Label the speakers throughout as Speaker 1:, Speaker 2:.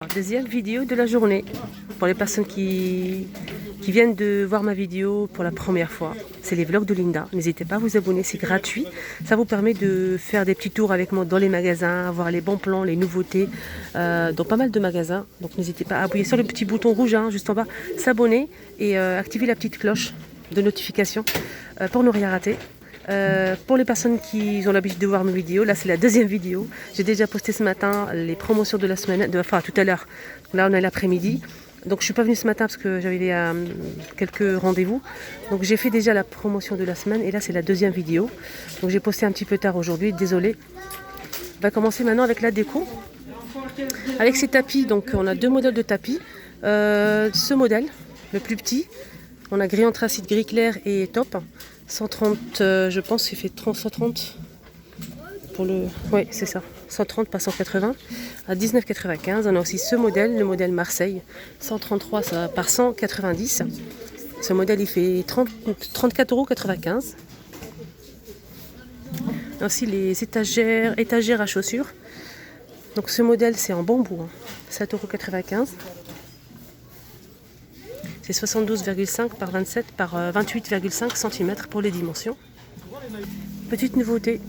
Speaker 1: Deuxième vidéo de la journée pour les personnes qui viennent de voir ma vidéo pour la première fois. C'est les vlogs de Linda. N'hésitez pas à vous abonner, c'est gratuit. Ça vous permet de faire des petits tours avec moi dans les magasins, voir les bons plans, les nouveautés dans pas mal de magasins. Donc n'hésitez pas à appuyer sur le petit bouton rouge juste en bas, s'abonner et activer la petite cloche de notification pour ne rien rater. Pour les personnes qui ont l'habitude de voir mes vidéos, là c'est la deuxième vidéo. J'ai déjà posté ce matin les promotions de la semaine, enfin tout à l'heure. Là on est l'après-midi. Donc je suis pas venue ce matin parce que j'avais quelques rendez-vous. Donc j'ai fait déjà la promotion de la semaine et là c'est la deuxième vidéo. Donc j'ai posté un petit peu tard aujourd'hui, désolé. On va commencer maintenant avec la déco. Avec ces tapis, donc on a deux modèles de tapis. Ce modèle, le plus petit, on a gris anthracite, gris clair et top. 130, je pense qu'il fait 130 pour le... Oui, c'est ça. 130 pas 180 à 19,95. On a aussi ce modèle, le modèle Marseille. 133 ça, par 190. Ce modèle, il fait 34,95 €. Ainsi les étagères à chaussures. Donc ce modèle, c'est en bambou. 7,95 €. C'est 72,5 par 27 par 28,5 cm pour les dimensions. Petite nouveauté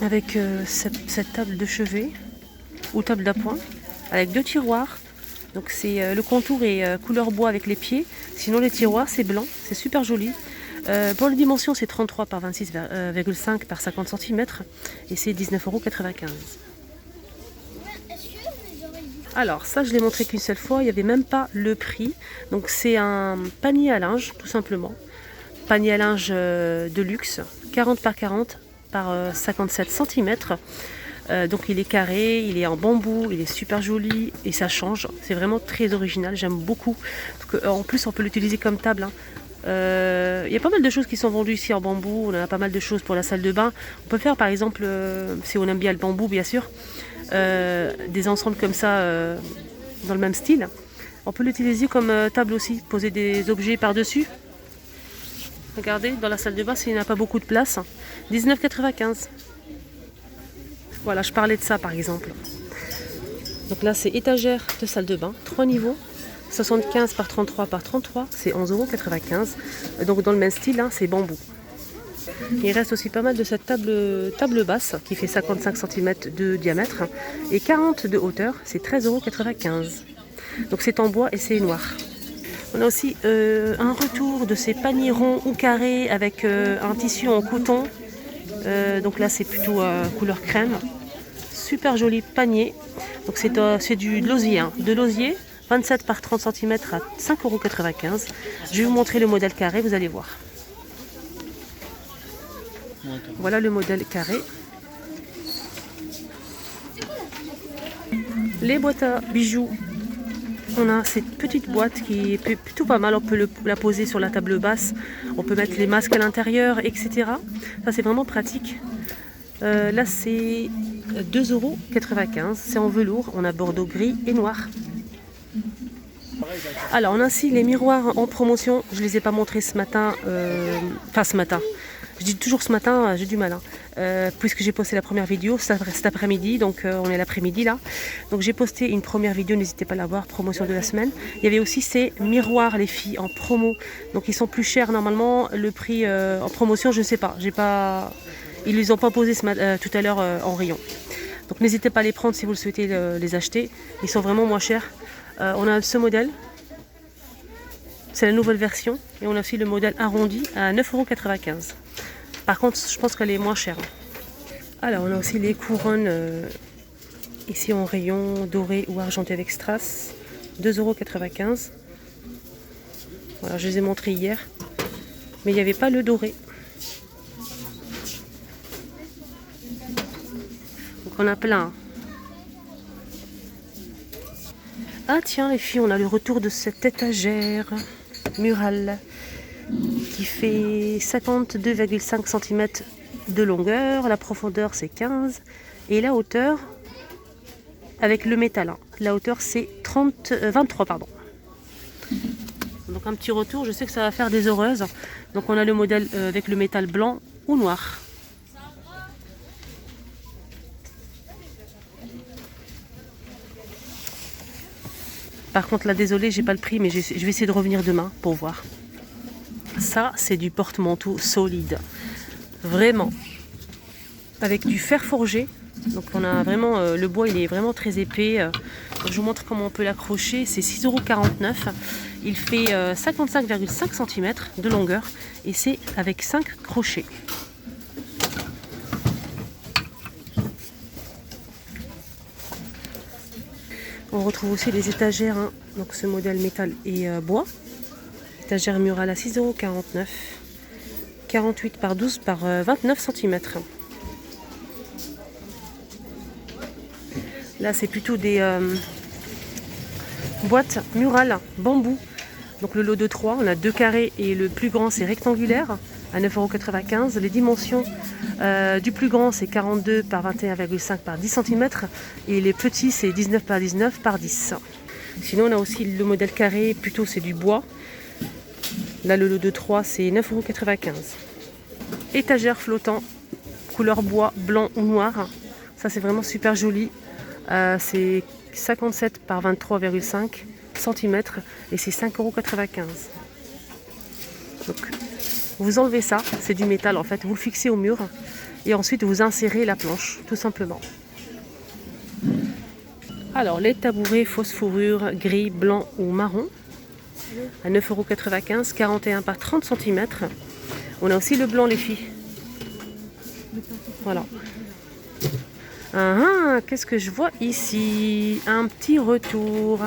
Speaker 1: avec cette table de chevet ou table d'appoint avec deux tiroirs. Donc c'est le contour est couleur bois avec les pieds. Sinon les tiroirs c'est blanc, c'est super joli. Pour les dimensions c'est 33 par 26,5 par 50 cm et c'est 19,95 €. Alors ça je l'ai montré qu'une seule fois, il n'y avait même pas le prix. Donc c'est un panier à linge tout simplement. Panier à linge de luxe, 40 par 40 par 57 cm. Donc il est carré, il est en bambou, il est super joli et ça change. C'est vraiment très original, j'aime beaucoup. En plus on peut l'utiliser comme table. Il y a pas mal de choses qui sont vendues ici en bambou. On a pas mal de choses pour la salle de bain. On peut faire par exemple, si on aime bien le bambou bien sûr, des ensembles comme ça dans le même style. On peut l'utiliser comme table aussi, poser des objets par-dessus. Regardez, dans la salle de bain, s'il n'y a pas beaucoup de place, 19,95 €. Voilà, je parlais de ça par exemple. Donc là, c'est étagère de salle de bain, 3 niveaux, 75 par 33 par 33, c'est 11,95 €. Donc dans le même style, c'est bambou. Il reste aussi pas mal de cette table basse qui fait 55 cm de diamètre et 40 de hauteur, c'est 13,95 €. Donc c'est en bois et c'est noir. On a aussi un retour de ces paniers ronds ou carrés avec un tissu en coton. Donc là c'est plutôt couleur crème. Super joli panier. Donc c'est de l'osier. De l'osier, 27 par 30 cm à 5,95 €. Je vais vous montrer le modèle carré, vous allez voir. Voilà le modèle carré. Les boîtes à bijoux. On a cette petite boîte qui est plutôt pas mal. On peut la poser sur la table basse. On peut mettre les masques à l'intérieur, etc. Ça c'est vraiment pratique. Là c'est 2,95 €. C'est en velours. On a bordeaux gris et noir. Alors on a aussi les miroirs en promotion. Je ne les ai pas montrés ce matin. Enfin ce matin. Je dis toujours ce matin, j'ai du mal. Puisque j'ai posté la première vidéo cet après-midi, donc on est l'après-midi là. Donc j'ai posté une première vidéo, n'hésitez pas à la voir, promotion de la semaine. Il y avait aussi ces miroirs les filles en promo. Donc ils sont plus chers normalement. Le prix en promotion, je ne sais pas. Ils ne les ont pas posés tout à l'heure en rayon. Donc n'hésitez pas à les prendre si vous le souhaitez les acheter. Ils sont vraiment moins chers. On a ce modèle. C'est la nouvelle version. Et on a aussi le modèle arrondi à 9,95 €. Par contre, je pense qu'elle est moins chère. Alors, on a aussi les couronnes ici en rayon doré ou argenté avec strass. 2,95 €. Voilà, je les ai montrés hier. Mais il n'y avait pas le doré. Donc, on a plein. Ah tiens, les filles, on a le retour de cette étagère murale qui fait 52,5 cm de longueur, la profondeur c'est 15 et la hauteur avec le métal, la hauteur c'est 23 pardon. Donc un petit retour, je sais que ça va faire des heureuses. Donc on a le modèle avec le métal blanc ou noir. Par contre là désolé, j'ai pas le prix, mais je vais essayer de revenir demain pour voir. Ça c'est du porte-manteau solide, vraiment, avec du fer forgé. Donc on a vraiment, le bois il est vraiment très épais. Je vous montre comment on peut l'accrocher. C'est 6,49 €. Il fait 55,5 cm de longueur et c'est avec 5 crochets. On retrouve aussi les étagères, hein. Donc ce modèle métal et bois. Étagère murale à 6,49 €. 48 par 12 par 29 cm. Là, c'est plutôt des boîtes murales bambou. Donc le lot de 3, on a 2 carrés et le plus grand c'est rectangulaire à 9,95 €. Les dimensions du plus grand c'est 42 par 21,5 par 10 cm et les petits c'est 19 par 19 par 10. Sinon on a aussi le modèle carré, plutôt c'est du bois. Là le lot de 3 c'est 9,95 €. Étagère flottant, couleur bois, blanc ou noir. Ça c'est vraiment super joli. C'est 57 par 23,5 cm et c'est 5,95 €. Donc vous enlevez ça, c'est du métal en fait, vous le fixez au mur et ensuite vous insérez la planche tout simplement. Alors les tabourets fausse fourrure gris, blanc ou marron à 9,95 €, 41 par 30 cm. On a aussi le blanc les filles. Voilà. Qu'est-ce que je vois ici? Un petit retour.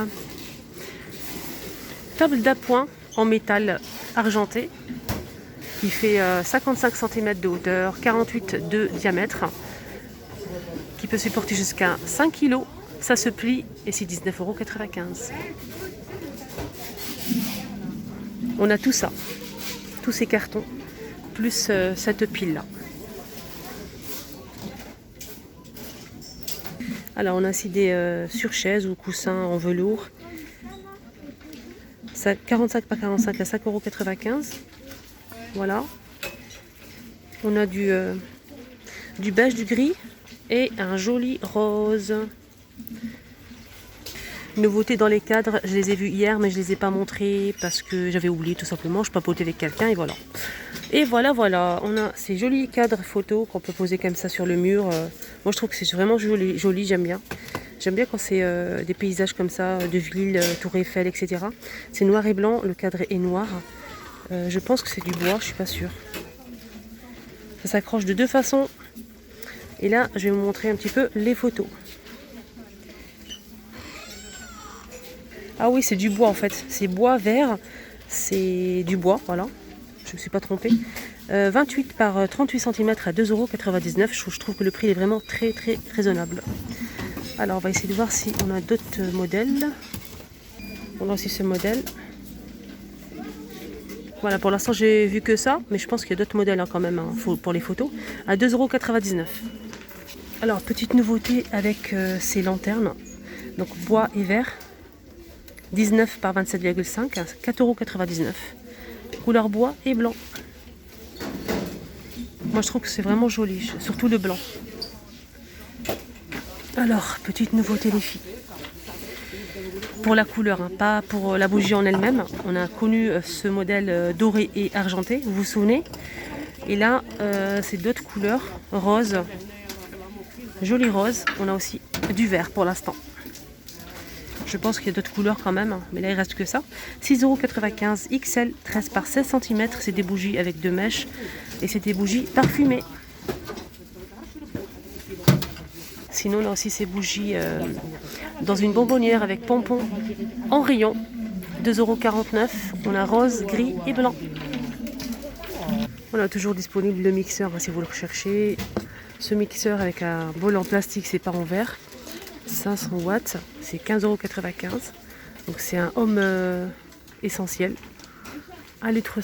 Speaker 1: Table d'appoint en métal argenté qui fait 55 cm de hauteur, 48 de diamètre, qui peut supporter jusqu'à 5 kg. Ça se plie et c'est 19,95 €. On a tout ça, tous ces cartons, plus cette pile là. Alors on a aussi des surchaises ou coussins en velours. 45 par 45 à 5,95 €. Voilà. On a du beige, du gris et un joli rose. Nouveauté dans les cadres, je les ai vus hier mais je les ai pas montrés parce que j'avais oublié tout simplement. Je papotais avec quelqu'un et voilà. Et voilà, on a ces jolis cadres photos qu'on peut poser comme ça sur le mur. Moi je trouve que c'est vraiment joli, j'aime bien. J'aime bien quand c'est des paysages comme ça, de ville, Tour Eiffel, etc. C'est noir et blanc, le cadre est noir. Je pense que c'est du bois, je suis pas sûre. Ça s'accroche de deux façons. Et là, je vais vous montrer un petit peu les photos. Ah oui, c'est du bois en fait. C'est bois vert. C'est du bois, voilà. Je ne me suis pas trompée. 28 par 38 cm à 2,99 €. Je trouve que le prix est vraiment très raisonnable. Alors on va essayer de voir si on a d'autres modèles. On a aussi ce modèle. Voilà, pour l'instant j'ai vu que ça, mais je pense qu'il y a d'autres modèles quand même pour les photos. À 2,99 €. Alors petite nouveauté avec ces lanternes. Donc bois et verre. 19 par 27,5 à 4,99 €. Couleur bois et blanc. Moi je trouve que c'est vraiment joli, surtout le blanc. Alors, petite nouveauté les filles. Pour la couleur, hein, pas pour la bougie en elle-même. On a connu ce modèle doré et argenté, vous vous souvenez. Et là, c'est d'autres couleurs, rose, joli rose. On a aussi du vert pour l'instant. Je pense qu'il y a d'autres couleurs quand même, mais là il reste que ça. 6,95 € XL, 13 par 16 cm. C'est des bougies avec 2 mèches et c'est des bougies parfumées. Sinon on a aussi ces bougies dans une bonbonnière avec pompons en rayon. 2,49 €. On a rose, gris et blanc. On a toujours disponible le mixeur si vous le recherchez. Ce mixeur avec un bol en plastique, c'est pas en verre. 500 watts, c'est 15,95 €. Donc c'est un homme essentiel. 1,5 litre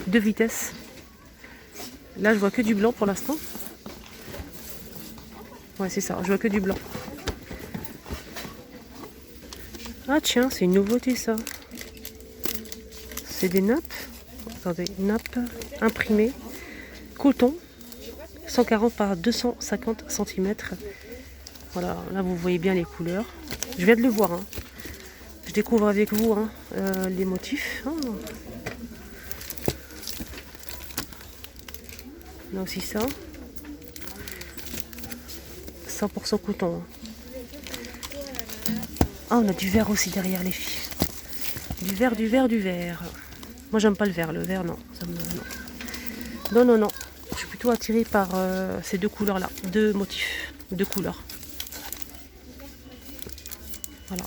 Speaker 1: 2 vitesses. Là je vois que du blanc pour l'instant. Ouais c'est ça, je vois que du blanc. Ah tiens, c'est une nouveauté ça. C'est des nappes. Attendez, nappes imprimées. Coton. 140 par 250 cm. Voilà, là vous voyez bien les couleurs. Je viens de le voir. Hein. Je découvre avec vous hein, les motifs. Oh. On a aussi ça. 100% coton. Ah, on a du vert aussi derrière les filles. Du vert, du vert, du vert. Moi, j'aime pas le vert. Le vert, non. Non. Non. Je suis plutôt attirée par ces deux couleurs-là. Deux motifs. Deux couleurs. Voilà.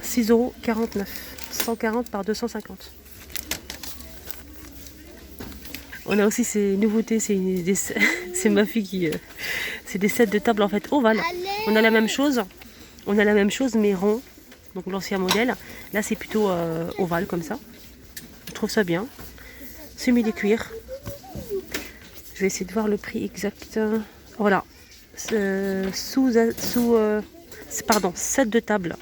Speaker 1: 6,49 €. 140 par 250. On a aussi ces nouveautés. C'est ma fille qui... c'est des sets de table en fait ovales. On a la même chose. Mais rond. Donc l'ancien modèle. Là, c'est plutôt ovale comme ça. Je trouve ça bien. Semi de cuir. Je vais essayer de voir le prix exact. Voilà. Set de table.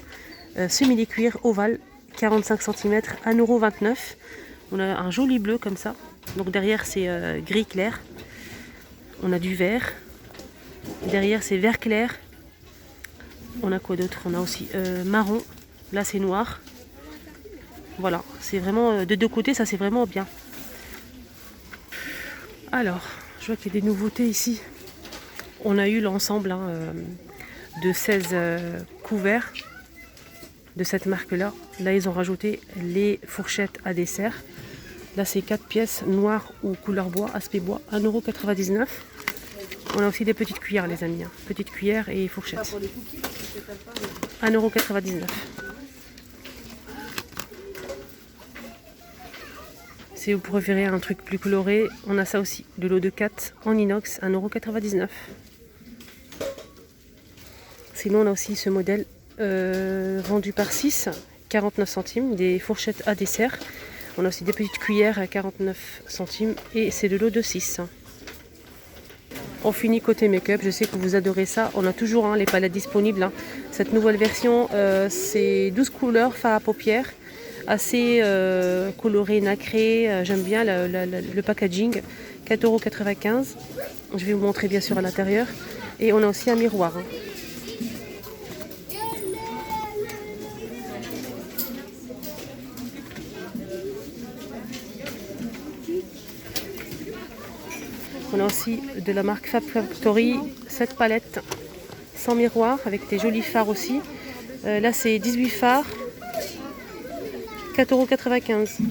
Speaker 1: Semi de cuir ovale. 45 cm. 1,29 €. On a un joli bleu comme ça. Donc derrière, c'est gris clair. On a du vert. Derrière, c'est vert clair. On a quoi d'autre? On a aussi marron. Là, c'est noir. Voilà, c'est vraiment de deux côtés, ça c'est vraiment bien. Alors, je vois qu'il y a des nouveautés ici. On a eu l'ensemble hein, de 16 couverts de cette marque-là. Là, ils ont rajouté les fourchettes à dessert. Là, c'est 4 pièces noires ou couleur bois, aspect bois, 1,99 €. On a aussi des petites cuillères, les amis. Hein. Petites cuillères et fourchettes. 1,99 €. Si vous préférez un truc plus coloré, on a ça aussi. De l'eau de 4 en inox, 1,99 €. Sinon, on a aussi ce modèle vendu par 6, 49 centimes, des fourchettes à dessert. On a aussi des petites cuillères à 49 centimes et c'est de l'eau de 6. On finit côté make-up, je sais que vous adorez ça. On a toujours hein, les palettes disponibles. Hein. Cette nouvelle version, c'est 12 couleurs fard à paupières. Assez coloré, nacré. J'aime bien le packaging. 4,95 €. Je vais vous montrer bien sûr à l'intérieur. Et on a aussi un miroir. Hein. On a aussi de la marque Fab Factory, cette palette sans miroir avec des jolis fards aussi. Là c'est 18 fards, 4,95 €.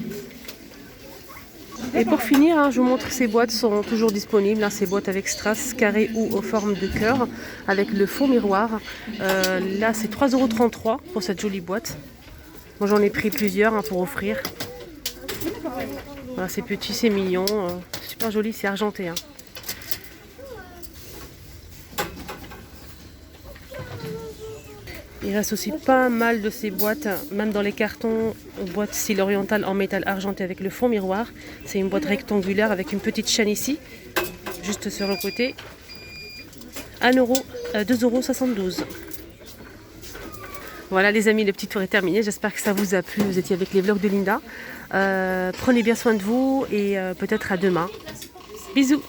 Speaker 1: Et pour finir, hein, je vous montre ces boîtes sont toujours disponibles. Hein, ces boîtes avec strass carré ou aux formes de cœur avec le faux miroir. Là c'est 3,33 € pour cette jolie boîte. Moi j'en ai pris plusieurs hein, pour offrir. Voilà, c'est petit, c'est mignon, super joli, c'est argenté. Hein. Il reste aussi pas mal de ces boîtes, même dans les cartons, boîte style oriental en métal argenté avec le fond miroir. C'est une boîte rectangulaire avec une petite chaîne ici, juste sur le côté. 2,72 €. Voilà les amis, le petit tour est terminé. J'espère que ça vous a plu. Vous étiez avec les vlogs de Linda. Prenez bien soin de vous et peut-être à demain. Bisous.